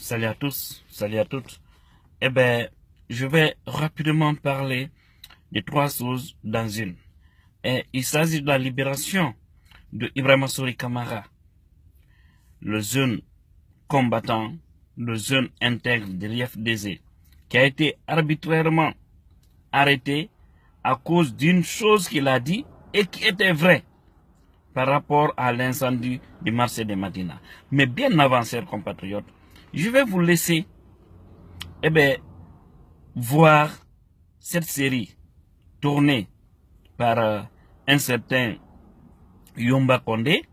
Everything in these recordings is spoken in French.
Salut à tous, salut à toutes. Eh bien, je vais rapidement parler de trois choses dans une. Et il s'agit de la libération de Ibrahima Sory Kamara, le jeune combattant, le jeune intègre de l'IFDZ, qui a été arbitrairement arrêté à cause d'une chose qu'il a dit et qui était vraie par rapport à l'incendie du marché de Madina. Mais bien avant, chers compatriotes, je vais vous laisser voir cette série tournée par un certain Yomba Condé.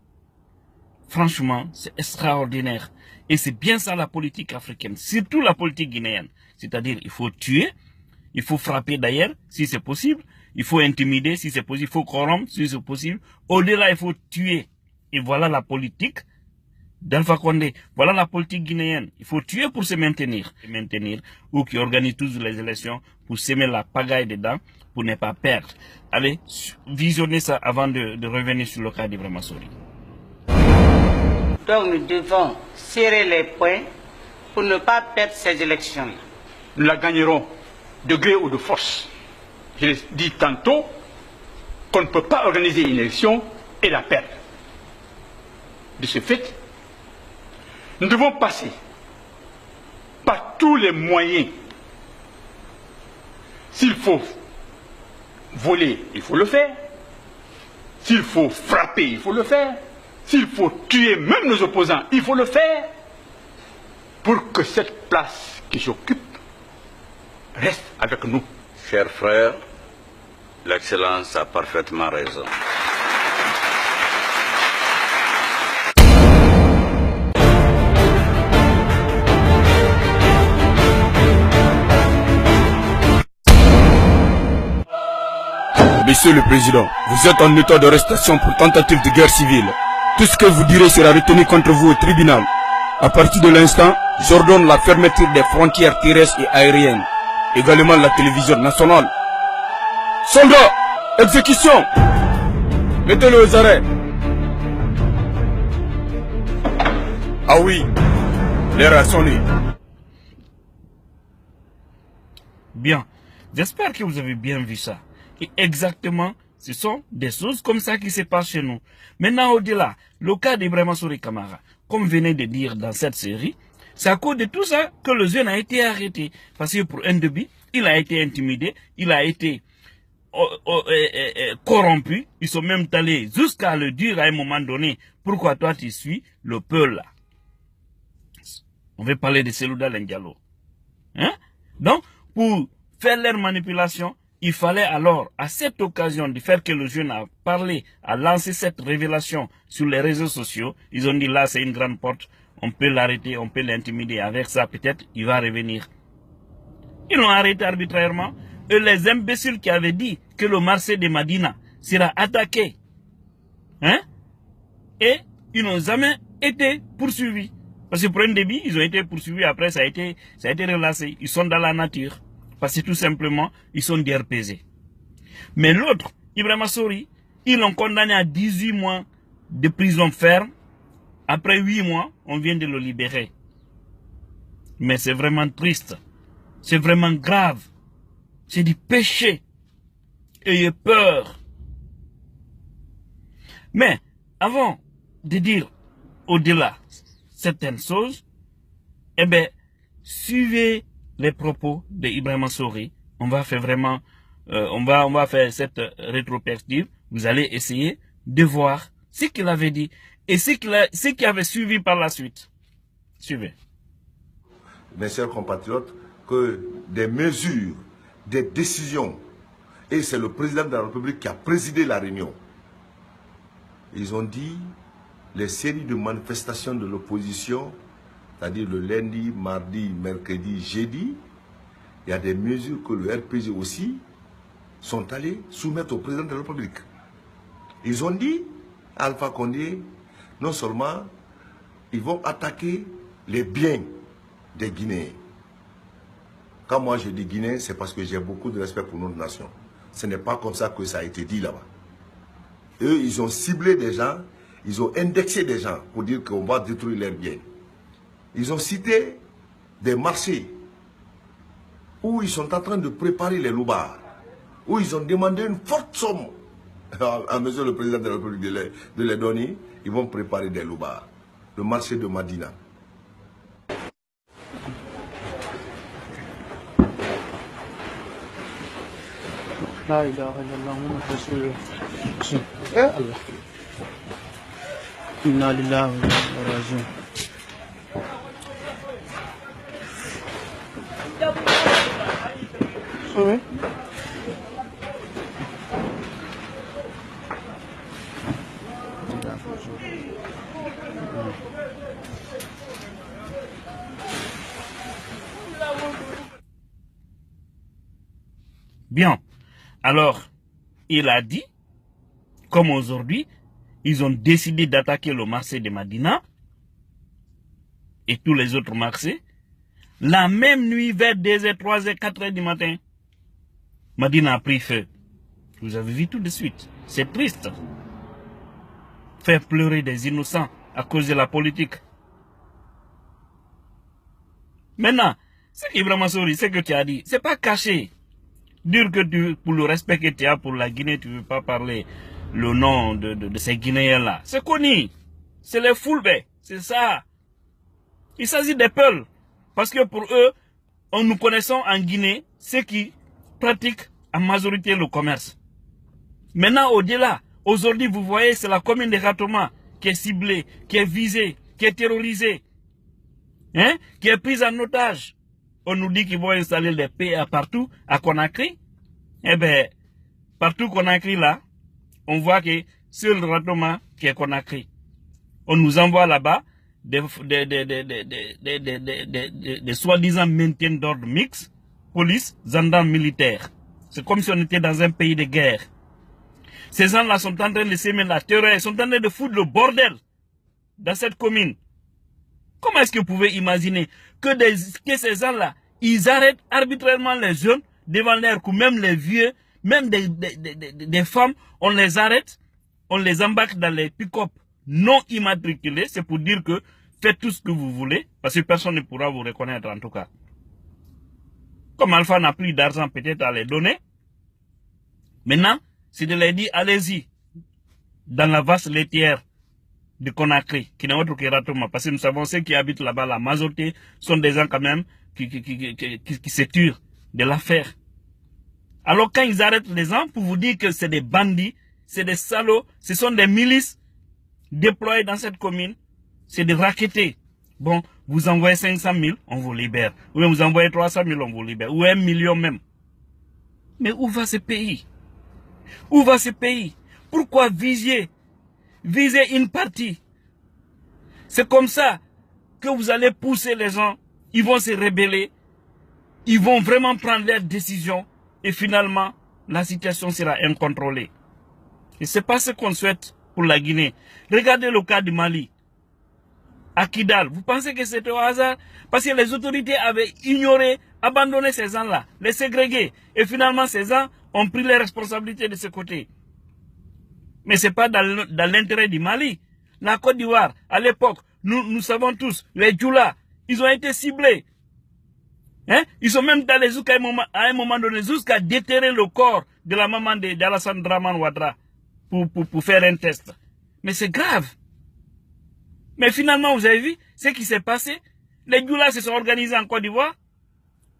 Franchement, c'est extraordinaire. Et c'est bien ça la politique africaine, surtout la politique guinéenne. C'est-à-dire, il faut tuer, il faut frapper d'ailleurs, si c'est possible. Il faut intimider, si c'est possible. Il faut corrompre, si c'est possible. Au-delà, il faut tuer. Et voilà la politique d'Alpha Condé. Voilà la politique guinéenne. Il faut tuer pour se maintenir. Ou qui organise toujours les élections pour semer la pagaille dedans, pour ne pas perdre. Allez, visionnez ça avant de revenir sur le cas d'Ibrahima Sory. Donc nous devons serrer les poings pour ne pas perdre ces élections. Nous la gagnerons de gré ou de force. Je l'ai dit tantôt qu'on ne peut pas organiser une élection et la perdre. De ce fait, nous devons passer par tous les moyens. S'il faut voler, il faut le faire. S'il faut frapper, il faut le faire. S'il faut tuer même nos opposants, il faut le faire. Pour que cette place qui s'occupe reste avec nous. Chers frères, l'Excellence a parfaitement raison. Monsieur le Président, vous êtes en état d'arrestation pour tentative de guerre civile. Tout ce que vous direz sera retenu contre vous au tribunal. À partir de l'instant, j'ordonne la fermeture des frontières terrestres et aériennes. Également la télévision nationale. Soldats, exécution! Mettez-le aux arrêts. Ah oui, l'heure a sonné. Bien, j'espère que vous avez bien vu ça. Et exactement, ce sont des choses comme ça qui se passent chez nous. Maintenant, au-delà, le cas d'Ibrahima Sory Kamara, comme venez de dire dans cette série, c'est à cause de tout ça que le jeune a été arrêté. Parce que pour un début, il a été intimidé, il a été corrompu. Ils sont même allés jusqu'à le dire à un moment donné, pourquoi toi tu suis le peuple là. On veut parler de Selouda Lendialo. Hein? Donc, pour faire leur manipulation, il fallait alors, à cette occasion de faire que le jeune a parlé, a lancé cette révélation sur les réseaux sociaux, ils ont dit là c'est une grande porte, on peut l'arrêter, on peut l'intimider, avec ça peut-être il va revenir. Ils l'ont arrêté arbitrairement, et les imbéciles qui avaient dit que le marché de Madina sera attaqué, hein? Et ils n'ont jamais été poursuivis. Parce que pour un début, ils ont été poursuivis, après ça a été relancé, ils sont dans la nature. Parce que tout simplement, ils sont DRPZ. Mais l'autre, Ibrahima Sory, ils l'ont condamné à 18 mois de prison ferme. Après 8 mois, on vient de le libérer. Mais c'est vraiment triste. C'est vraiment grave. C'est du péché. Ayez peur. Mais, avant de dire au-delà certaines choses, eh bien, suivez les propos de Ibrahima Sory. On va faire vraiment, on va faire cette rétrospective. Vous allez essayer de voir ce qu'il avait dit et ce qui avait suivi par la suite. Suivez. Mes chers compatriotes, que des mesures, des décisions, et c'est le président de la République qui a présidé la réunion. Ils ont dit les séries de manifestations de l'opposition, c'est-à-dire le lundi, mardi, mercredi, jeudi, il y a des mesures que le RPG aussi sont allés soumettre au président de la République. Ils ont dit à Alpha Condé, non seulement ils vont attaquer les biens des Guinéens. Quand moi je dis Guinéen, c'est parce que j'ai beaucoup de respect pour notre nation. Ce n'est pas comme ça que ça a été dit là-bas. Eux, ils ont ciblé des gens, ils ont indexé des gens pour dire qu'on va détruire leurs biens. Ils ont cité des marchés où ils sont en train de préparer les loubards, où ils ont demandé une forte somme à monsieur le président de la République de les donner. Ils vont préparer des loubards. Le marché de Madina. La ilaha illallah Muhammad Rasulullah. Ya Allah. Inna lillahi wa inna ilaihi raji'un. Oui. Bien. Alors, il a dit, comme aujourd'hui, ils ont décidé d'attaquer le marché de Madina et tous les autres marchés. La même nuit, vers 2h, 3h, 4h du matin, Madina a pris feu. Vous avez vu tout de suite. C'est triste. Faire pleurer des innocents à cause de la politique. Maintenant, ce qu'Ibrahima Sori, ce que tu as dit, c'est pas caché. Dire que pour le respect que tu as pour la Guinée, tu ne veux pas parler le nom de ces Guinéens-là. C'est connu. C'est les Fulbe. C'est ça. Il s'agit des peuples. Parce que pour eux, nous connaissons en Guinée ceux qui pratiquent en majorité le commerce. Maintenant, au-delà, aujourd'hui, vous voyez, c'est la commune de Ratoma qui est ciblée, qui est visée, qui est terrorisée, hein, qui est prise en otage. On nous dit qu'ils vont installer des PA partout à Conakry. Eh bien, partout Conakry là, on voit que seul Ratoma qui est Conakry. On nous envoie là-bas des soi-disant maintien d'ordre mixte, police, gendarmes, militaires. C'est comme si on était dans un pays de guerre. Ces gens-là sont en train de semer la terreur, ils sont en train de foutre le bordel dans cette commune. Comment est-ce que vous pouvez imaginer que ces gens-là, ils arrêtent arbitrairement les jeunes devant l'air, ou même les vieux, même des femmes, on les arrête, on les embarque dans les pick-up non immatriculés, c'est pour dire que faites tout ce que vous voulez, parce que personne ne pourra vous reconnaître en tout cas. Comme Alpha n'a plus d'argent peut-être à les donner, maintenant, c'est de leur dire, allez-y, dans la vaste laitière de Conakry, qui n'est autre que Ratoma, parce que nous savons ceux qui habitent là-bas, la majorité sont des gens quand même qui se tuent de l'affaire. Alors quand ils arrêtent les gens pour vous dire que c'est des bandits, c'est des salauds, ce sont des milices déployées dans cette commune, c'est des raquettés. Bon, vous envoyez 500 000, on vous libère. Ou bien vous envoyez 300 000, on vous libère. Ou 1 million même. Mais où va ce pays? Où va ce pays? Pourquoi viser une partie? C'est comme ça que vous allez pousser les gens. Ils vont se rebeller. Ils vont vraiment prendre leurs décisions. Et finalement, la situation sera incontrôlée. Et c'est pas ce qu'on souhaite pour la Guinée. Regardez le cas du Mali. À Kidal, vous pensez que c'était au hasard? Parce que les autorités avaient ignoré, abandonné ces gens-là, les ségrégués. Et finalement, ces gens ont pris les responsabilités de ce côté. Mais ce n'est pas dans l'intérêt du Mali. La Côte d'Ivoire, à l'époque, nous savons tous, les Djoula, ils ont été ciblés. Hein? Ils sont même allés jusqu'à un moment donné, jusqu'à déterrer le corps de la maman d'Alassane Draman Ouattara pour faire un test. Mais c'est grave. Mais finalement, vous avez vu ce qui s'est passé? Les Djoula se sont organisés en Côte d'Ivoire.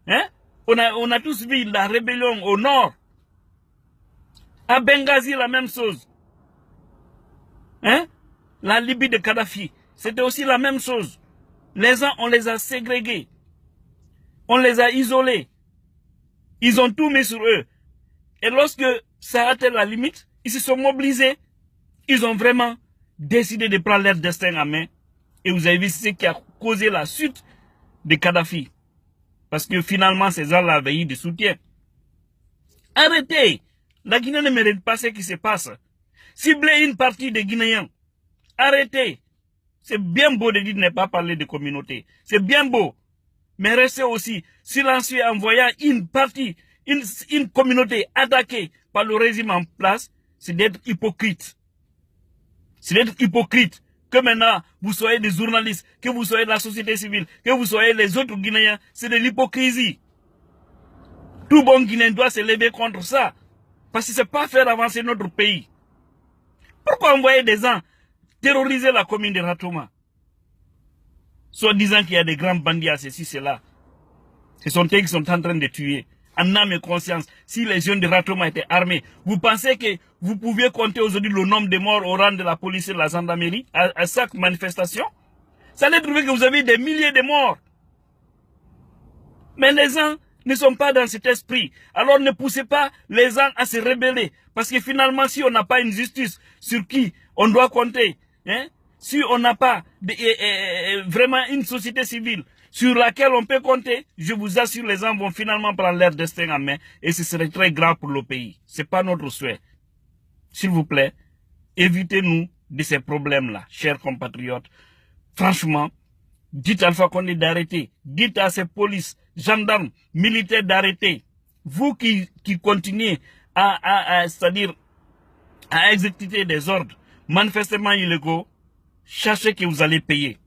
Hein? On a tous vu la rébellion au nord. À Benghazi, la même chose. Hein? La Libye de Kadhafi, c'était aussi la même chose. Les gens, on les a ségrégés. On les a isolés. Ils ont tout mis sur eux. Et lorsque ça a atteint la limite, ils se sont mobilisés. Ils ont vraiment décidé de prendre leur destin en main. Et vous avez vu ce qui a causé la chute de Kadhafi. Parce que finalement, ces gens-là avaient eu du soutien. Arrêtez! La Guinée ne mérite pas ce qui se passe. Ciblez une partie des Guinéens. Arrêtez. C'est bien beau de dire de ne pas parler de communauté. C'est bien beau. Mais restez aussi silencieux en voyant une partie, une communauté attaquée par le régime en place. C'est d'être hypocrite. C'est d'être hypocrite. Que maintenant, vous soyez des journalistes, que vous soyez de la société civile, que vous soyez les autres Guinéens, c'est de l'hypocrisie. Tout bon Guinéen doit se lever contre ça. Parce que c'est pas faire avancer notre pays. Pourquoi envoyer des gens terroriser la commune de Ratouma? Soit disant qu'il y a des grands bandits à ceci, cela. Ce sont eux qui sont en train de tuer. En âme et conscience, si les jeunes de Ratouma étaient armés, vous pensez que vous pouviez compter aujourd'hui le nombre de morts au rang de la police et de la gendarmerie à chaque manifestation? Ça allait trouver que vous avez des milliers de morts. Mais les gens ne sont pas dans cet esprit. Alors ne poussez pas les gens à se rebeller. Parce que finalement, si on n'a pas une justice sur qui on doit compter, hein, si on n'a pas vraiment une société civile sur laquelle on peut compter, je vous assure, les gens vont finalement prendre leur destin en main et ce serait très grave pour le pays. Ce n'est pas notre souhait. S'il vous plaît, évitez-nous de ces problèmes-là, chers compatriotes. Franchement, dites à Alpha Condé d'arrêter. Dites à ces polices, gendarmes, militaires d'arrêter. Vous qui continuez c'est-à-dire à exécuter des ordres manifestement illégaux, sachez que vous allez payer.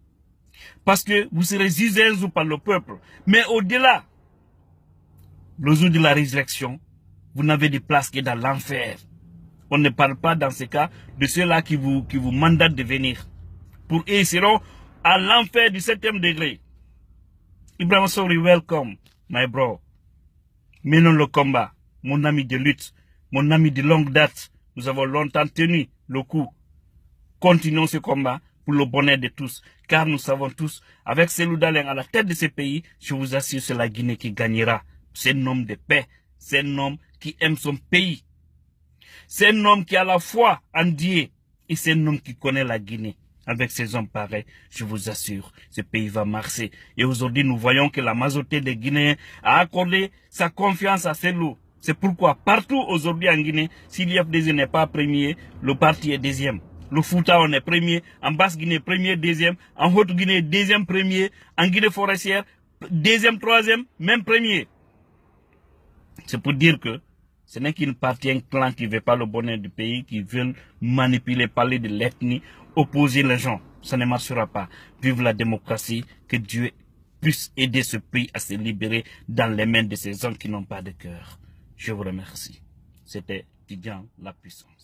Parce que vous serez jugés un jour par le peuple. Mais au-delà, le jour de la résurrection, vous n'avez de place que dans l'enfer. On ne parle pas dans ce cas de ceux-là qui vous mandatent de venir. Pour eux, ils seront à l'enfer du 7e degré. Ibrahim Sori, welcome, my bro. Menons le combat, mon ami de lutte, mon ami de longue date. Nous avons longtemps tenu le coup. Continuons ce combat pour le bonheur de tous, car nous savons tous, avec Selouda Leng à la tête de ce pays, je vous assure, c'est la Guinée qui gagnera. C'est un homme de paix, c'est un homme qui aime son pays. C'est un homme qui a la foi en Dieu, et c'est un homme qui connaît la Guinée. Avec ces hommes pareils, je vous assure, ce pays va marcher. Et aujourd'hui, nous voyons que la majorité des Guinéens a accordé sa confiance à Selou. C'est pourquoi partout aujourd'hui en Guinée, si l'IFDZ n'est pas premier, le parti est deuxième. Le Fouta, on est premier. En Basse-Guinée, premier, deuxième. En Haute-Guinée, deuxième, premier. En Guinée forestière, deuxième, troisième, même premier. C'est pour dire que ce n'est qu'une partie, un clan qui ne veut pas le bonheur du pays, qui veut manipuler, parler de l'ethnie, opposer les gens. Ça ne marchera pas. Vive la démocratie, que Dieu puisse aider ce pays à se libérer dans les mains de ces gens qui n'ont pas de cœur. Je vous remercie. C'était Tidjan la puissance.